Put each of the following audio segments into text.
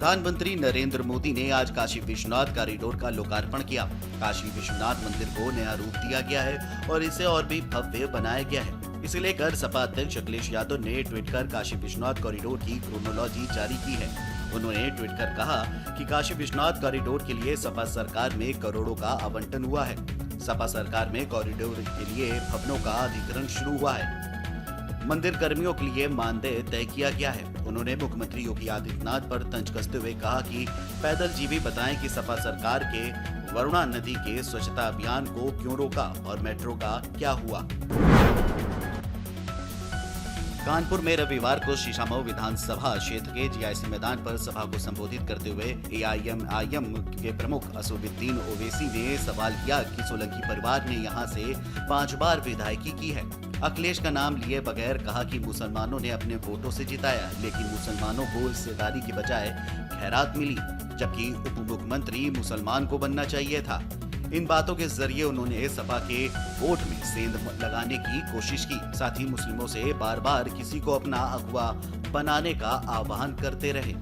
प्रधानमंत्री नरेंद्र मोदी ने आज काशी विश्वनाथ कॉरिडोर का लोकार्पण किया। काशी विश्वनाथ मंदिर को नया रूप दिया गया है और इसे और भी भव्य बनाया गया है। इसे लेकर सपा अध्यक्ष अखिलेश यादव ने ट्वीट कर काशी विश्वनाथ कॉरिडोर की क्रोनोलॉजी जारी की है। उन्होंने ट्वीट कर कहा कि काशी विश्वनाथ कॉरिडोर के लिए सपा सरकार में करोड़ों का आवंटन हुआ है। सपा सरकार में कॉरिडोर के लिए भवनों का अधिग्रहण शुरू हुआ है। मंदिर कर्मियों के लिए मानदेय तय किया गया है। उन्होंने मुख्यमंत्री योगी आदित्यनाथ पर तंज कसते हुए कहा कि पैदल जीवी बताएं कि सपा सरकार के वरुणा नदी के स्वच्छता अभियान को क्यों रोका और मेट्रो का क्या हुआ। कानपुर में रविवार को शीशामऊ विधानसभा क्षेत्र के जीआईसी मैदान पर सभा को संबोधित करते हुए एआईएमआईएम के प्रमुख असदुद्दीन ओवैसी ने सवाल किया कि सोलंकी परिवार ने यहां से 5 बार विधायकी की है। अखिलेश का नाम लिए बगैर कहा कि मुसलमानों ने अपने वोटों से जिताया, लेकिन मुसलमानों को हिस्सेदारी की बजाय खैरात मिली, जबकि उप मुख्यमंत्री मुसलमान को बनना चाहिए था। इन बातों के जरिए उन्होंने सपा के वोट में सेंध लगाने की कोशिश की। साथ ही मुस्लिमों से बार बार किसी को अपना अगवा बनाने का आह्वान करते रहे।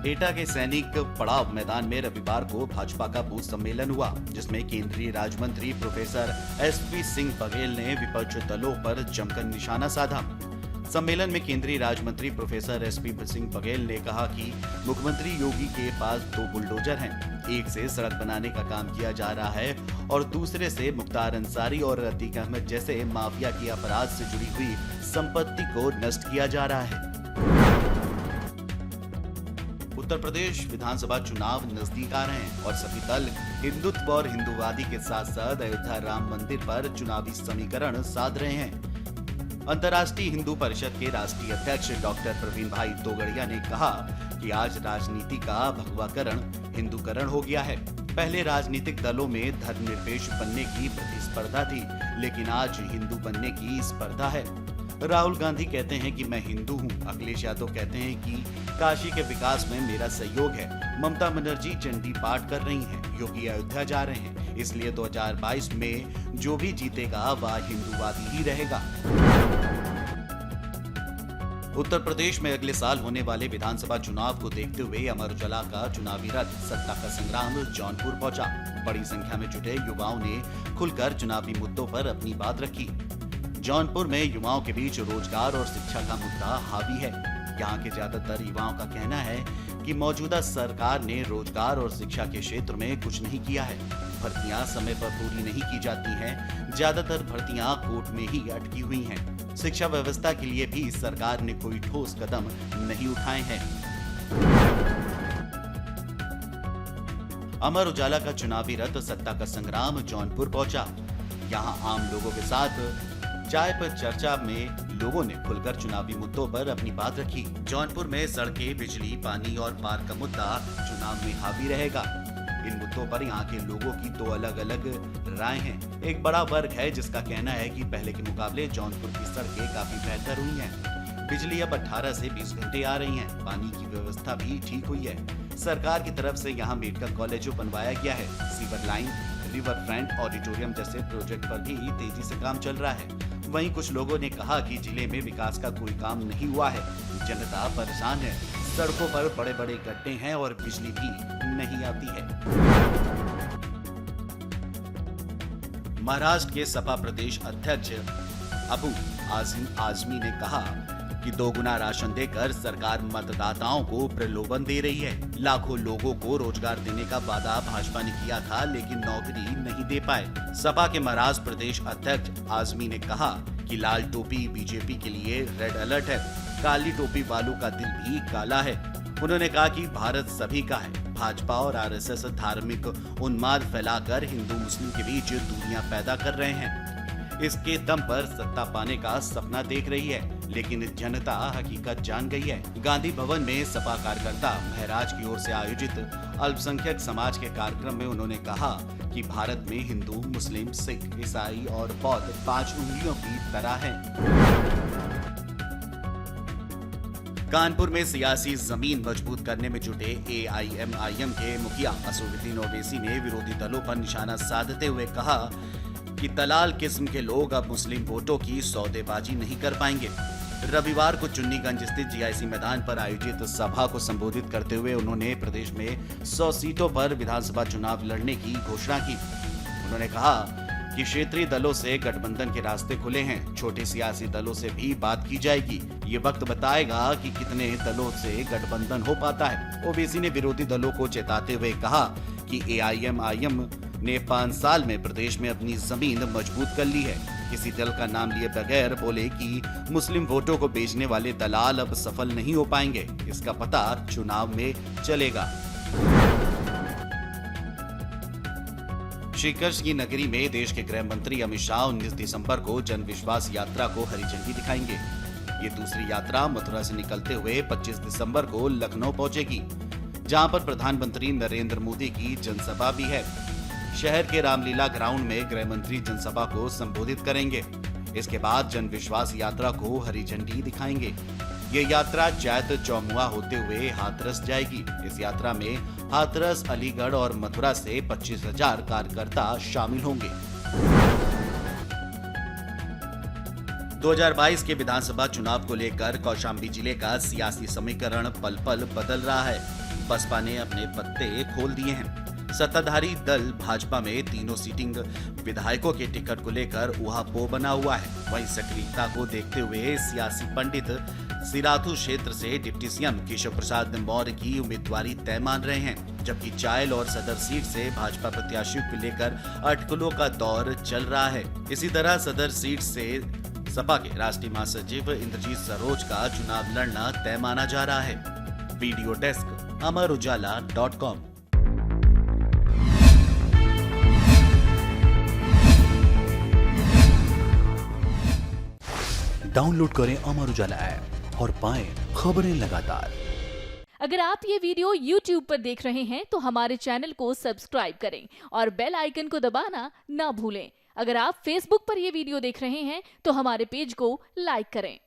एटा के सैनिक पड़ाव मैदान में रविवार को भाजपा का बूथ सम्मेलन हुआ, जिसमें केंद्रीय राज्य मंत्री प्रोफेसर एसपी सिंह बघेल ने विपक्षी दलों पर जमकर निशाना साधा। सम्मेलन में केंद्रीय राज्य मंत्री प्रोफेसर एसपी सिंह बघेल ने कहा कि मुख्यमंत्री योगी के पास 2 बुलडोजर हैं। एक से सड़क बनाने का काम किया जा रहा है और दूसरे से मुख्तार अंसारी और अतीक अहमद जैसे माफिया की अपराध से जुड़ी हुई संपत्ति को नष्ट किया जा रहा है। उत्तर प्रदेश विधानसभा चुनाव नजदीक आ रहे हैं और सभी दल हिंदुत्व और हिंदूवादी के साथ साथ अयोध्या राम मंदिर पर चुनावी समीकरण साध रहे हैं। अंतर्राष्ट्रीय हिंदू परिषद के राष्ट्रीय अध्यक्ष डॉक्टर प्रवीण भाई तोगड़िया ने कहा कि आज राजनीति का भगवाकरण हिंदूकरण हो गया है। पहले राजनीतिक दलों में धर्मनिरपेक्ष बनने की प्रतिस्पर्धा थी, लेकिन आज हिंदू बनने की स्पर्धा है। राहुल गांधी कहते हैं कि मैं हिंदू हूं। अखिलेश यादव कहते हैं कि काशी के विकास में मेरा सहयोग है। ममता बनर्जी चंडी पाठ कर रही हैं। योगी अयोध्या जा रहे हैं। इसलिए 2022 में जो भी जीतेगा वह हिंदूवादी ही रहेगा। उत्तर प्रदेश में अगले साल होने वाले विधानसभा चुनाव को देखते हुए अमर उजाला का चुनावी रथ सत्ता का संग्राम जौनपुर पहुंचा। बड़ी संख्या में जुटे युवाओं ने खुलकर चुनावी मुद्दों पर अपनी बात रखी। जौनपुर में युवाओं के बीच रोजगार और शिक्षा का मुद्दा हावी है। यहाँ के ज्यादातर युवाओं का कहना है कि मौजूदा सरकार ने रोजगार और शिक्षा के क्षेत्र में कुछ नहीं किया है। भर्तियां समय पर पूरी नहीं की जाती हैं। ज्यादातर भर्तियां कोर्ट में ही अटकी हुई हैं। शिक्षा व्यवस्था के लिए भी इस सरकार ने कोई ठोस कदम नहीं उठाए हैं। अमर उजाला का चुनावी रथ सत्ता का संग्राम जौनपुर पहुंचा। यहाँ आम लोगों के साथ चाय पर चर्चा में लोगों ने खुलकर चुनावी मुद्दों पर अपनी बात रखी। जौनपुर में सड़कें, बिजली, पानी और पार्क का मुद्दा चुनाव में हावी रहेगा। इन मुद्दों पर यहाँ के लोगों की 2 अलग अलग राय हैं। एक बड़ा वर्ग है जिसका कहना है कि पहले के मुकाबले जौनपुर की सड़कें काफी बेहतर हुई हैं। बिजली अब 18 से 20 घंटे आ रही है। पानी की व्यवस्था भी ठीक हुई है। सरकार की तरफ से यहाँ मेडिकल कॉलेज बनवाया गया है। Sewer line, river front, auditorium जैसे प्रोजेक्ट पर भी तेजी से काम चल रहा है। वहीं कुछ लोगों ने कहा कि जिले में विकास का कोई काम नहीं हुआ है। जनता परेशान है। सड़कों पर बड़े बड़े गड्ढे हैं और बिजली भी नहीं आती है। महाराष्ट्र के सपा प्रदेश अध्यक्ष अबू आजमी ने कहा कि 2 गुना राशन देकर सरकार मतदाताओं को प्रलोभन दे रही है। लाखों लोगों को रोजगार देने का वादा भाजपा ने किया था, लेकिन नौकरी नहीं दे पाए। सपा के महाराष्ट्र प्रदेश अध्यक्ष आजमी ने कहा कि लाल टोपी बीजेपी के लिए रेड अलर्ट है। काली टोपी वालों का दिल भी काला है। उन्होंने कहा कि भारत सभी का है। भाजपा और आरएसएस धार्मिक उन्माद फैलाकर हिंदू मुस्लिम के बीच दूरियां पैदा कर रहे हैं। इसके दम पर सत्ता पाने का सपना देख रही है, लेकिन जनता हकीकत जान गई है। गांधी भवन में सपा कार्यकर्ता महराज की ओर से आयोजित अल्पसंख्यक समाज के कार्यक्रम में उन्होंने कहा कि भारत में हिंदू, मुस्लिम, सिख, ईसाई और बौद्ध 5 उंगलियों की तरह हैं। कानपुर में सियासी जमीन मजबूत करने में जुटे एआईएमआईएम के मुखिया असदुद्दीन ओवैसी ने विरोधी दलों पर निशाना साधते हुए कहा कि दलाल किस्म के लोग अब मुस्लिम वोटों की सौदेबाजी नहीं कर पाएंगे। रविवार को चुन्नीगंज स्थित जीआईसी मैदान पर आयोजित सभा को संबोधित करते हुए उन्होंने प्रदेश में 100 सीटों पर विधानसभा चुनाव लड़ने की घोषणा की। उन्होंने कहा कि क्षेत्रीय दलों से गठबंधन के रास्ते खुले हैं, छोटे सियासी दलों से भी बात की जाएगी। ये वक्त बताएगा कि कितने दलों से गठबंधन हो पाता है। ओवैसी ने विरोधी दलों को चेताते हुए कहा कि एआईएमआईएम ने 5 साल में प्रदेश में अपनी जमीन मजबूत कर ली है। किसी दल का नाम लिए बगैर बोले कि मुस्लिम वोटों को बेचने वाले दलाल अब सफल नहीं हो पाएंगे। इसका पता चुनाव में चलेगा। श्री कृष्ण की नगरी में देश के गृह मंत्री अमित शाह 19 दिसंबर को जन विश्वास यात्रा को हरी झंडी दिखाएंगे। ये दूसरी यात्रा मथुरा से निकलते हुए 25 दिसंबर को लखनऊ पहुंचेगी, जहां पर प्रधानमंत्री नरेंद्र मोदी की जनसभा भी है। शहर के रामलीला ग्राउंड में गृह मंत्री जनसभा को संबोधित करेंगे। इसके बाद जन विश्वास यात्रा को हरी झंडी दिखाएंगे। ये यात्रा जैत चौमुआ होते हुए हाथरस जाएगी। इस यात्रा में हाथरस, अलीगढ़ और मथुरा से 25,000 कार्यकर्ता शामिल होंगे। 2022 के विधानसभा चुनाव को लेकर कौशाम्बी जिले का सियासी समीकरण पल पल बदल रहा है। बसपा ने अपने पत्ते खोल दिए हैं। सत्ताधारी दल भाजपा में तीनों सीटिंग विधायकों के टिकट को लेकर उहापोह बना हुआ है। वहीं सक्रियता को देखते हुए सियासी पंडित सिराथू क्षेत्र से डिप्टी सीएम केशव प्रसाद मौर्य की उम्मीदवारी तय मान रहे हैं, जबकि चायल और सदर सीट से भाजपा प्रत्याशियों को लेकर अटकलों का दौर चल रहा है। इसी तरह सदर सीट से सपा के राष्ट्रीय महासचिव इंद्रजीत सरोज का चुनाव लड़ना तय माना जा रहा है। Video desk अमरउजाला.com। डाउनलोड करें अमर उजाला ऐप और पाएं खबरें लगातार। अगर आप ये वीडियो YouTube पर देख रहे हैं तो हमारे चैनल को सब्सक्राइब करें और बेल आइकन को दबाना ना भूलें। अगर आप Facebook पर ये वीडियो देख रहे हैं तो हमारे पेज को लाइक करें।